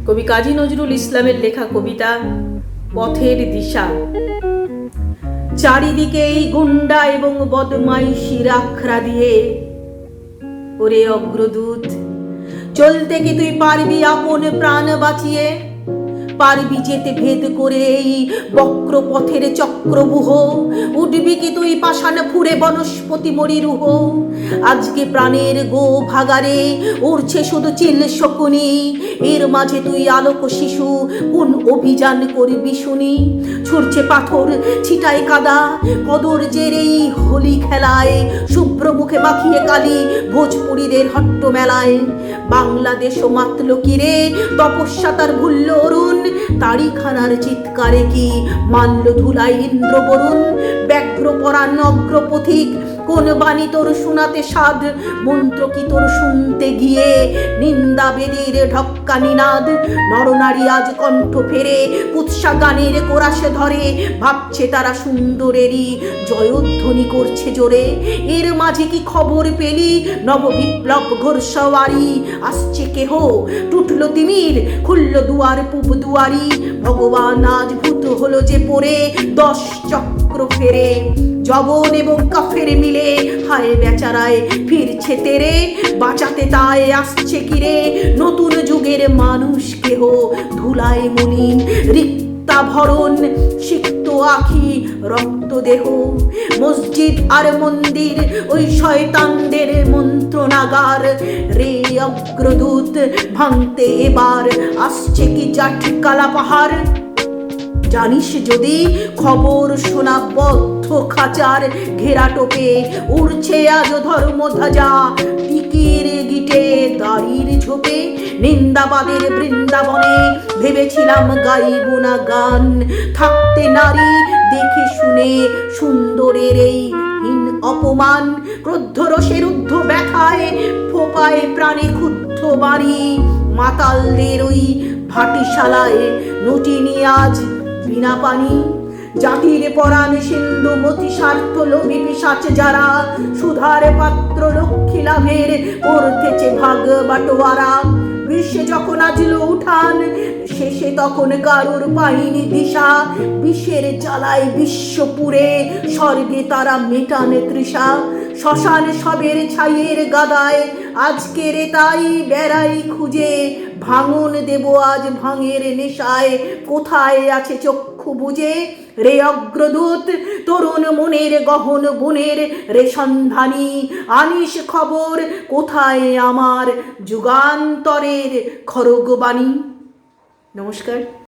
কবি কাজী নজরুল ইসলামের লেখা কবিতা পথের দিশা। চারিদিকে এই গুন্ডা এবং বদমাইশির আখড়া দিয়ে, ওরে অগ্রদূত, চলতে কি তুই পারবি আপন প্রাণ বাঁচিয়ে? পারবি যেতে ভেদ করে এই বক্র পথের চক্রবুহ? উঠবি কি তুই পাষাণ ফুরে বনস্পতি মরিরুহ? আজকে প্রাণের গো ভাগারে উড়ছে শুধু চিল শকুনি, এর মাঝে তুই আলোক শিশু কোন অভিযান করবি শুনি? ছুটছে পাথর ছিটায় কাদা কদর জেরেই হোলি খেলায়, শুভ্র মুখে মাখিয়ে কালি ভোজপুরীদের হট্ট মেলায়। বাংলাদেশ ও মাতল কিরে তপস্যা তার ভুলল অরুণ, তারিখানার চিৎকারে কি মানল ধুলাই ইন্দ্র বরুণ? ব্যগ্র পরাণ অগ্রপথিক কোন বাণী তোর শোনাতে সাধ, মন্ত্র কি তোর শুনতে গিয়ে নিন্দা বেদীর ঢক্কা নিনাদ? নরনারী আজ কণ্ঠ ফেরে কুৎসা গানের কোরাসে ধরে, ভাবছে তারা সুন্দরেরই জয়ধ্বনি করছে জোরে। এর মাঝে কি খবর পেলি নব বিপ্লব ঘোরসওয়ারি আসছে কেহ? টুটলো তিমির খুলল দুয়ার পূব দুয়ারি, ভগবান আজ ভূত হলো যে পড়ে 10 চক্র ফেরে। জবন এবং কাফের মিলে হায় বেচারায় ফিরছে তেরে, বাঁচাতে তাই আসছে কিরে নতুন যুগের মানুষ কেহ? ধুলায় মলিন রিক্তা ভরণ সিক্ত আখি রক্ত দেহ, মসজিদ আর মন্দির ওই শয়তানদের মন্ত্রণাগার। রে অগ্রদূত, ভাঙতে এবার আসছে কি জাটকালা পাহাড়? জানিস যদি খবর শোনা বদ্ধ খাঁচার ঘেরা টোপে উড়ছে আজ ধর্ম ধ্বজা টিকির গিটে দাড়ির ঝোপে। নিন্দাবাদের বৃন্দাবনে ভেবেছিলাম গাইব না গান, থাকতে নারী দেখে শুনে সুন্দরের এই হীন অপমান। ক্রোধ রসের ঊর্ধ্ব ব্যথায় ফোপায় প্রাণে ক্ষুব্ধ বাড়ি, মাতালদের ওই ভাটিশালায় নটিনি আজ বিনা পানি। জাতির পরাণ সিন্ধু মতি স্বার্থ লোভী পিশাচ যারা, সুধার পাত্র লক্ষ্মী লাভের করতেছে ভাগ বাটোয়ারা। বিশ্বে যখন আজলো উঠান শেষে তখন কারুর পাইনি দিশা, বিষের জ্বালায় বিশ্বপুরে স্বর্গে তারা মেটানে তৃষা। শ্মশান সবের ছাইয়ের গাদায় আজকের তাই বেড়াই খুঁজে, ভাঙন দেব আজ ভাঙের নেশায় কোথায় আছে চক্ষু বুঝে? রে অগ্রদূত, তরুণ মনের গহন বনের রে সন্ধানী, আনিস খবর কোথায় আমার যুগান্তরের খড়গবাণী। নমস্কার।